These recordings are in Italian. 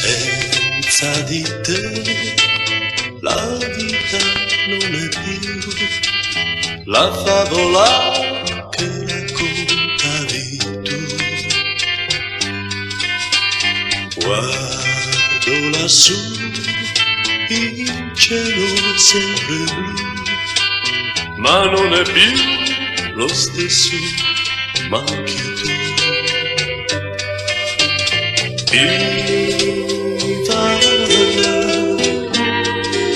Senza di te la vita non è più la favola che raccontavi tu. Guardo lassù, il cielo è sempre blu, ma non è più lo stesso, manchi tu.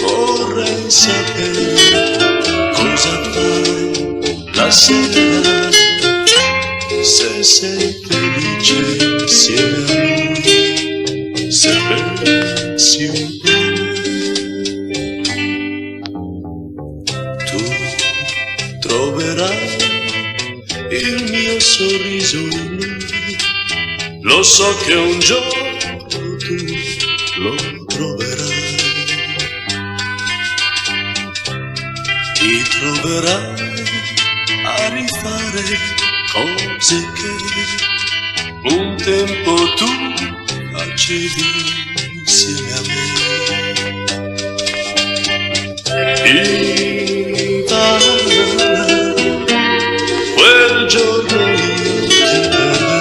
Vorrei sapere cosa fai la sera, se sei felice insieme a lui, se pensi un po'. Tu troverai il mio sorriso in lui, lo so che un giorno tu lo troverai. Ti troverai a rifare cose che un tempo tu facevi insieme a me. Quel giorno io ti perderò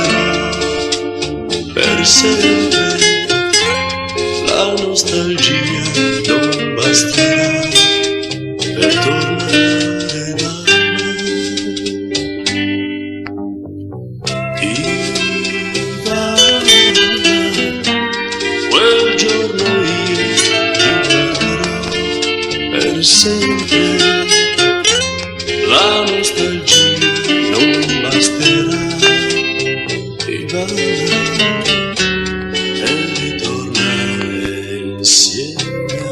per sempre, la nostalgia non basterà per tornare da me. Quel giorno io ti perderò per sempre, la nostalgia non basterà. E ritornare insieme a me.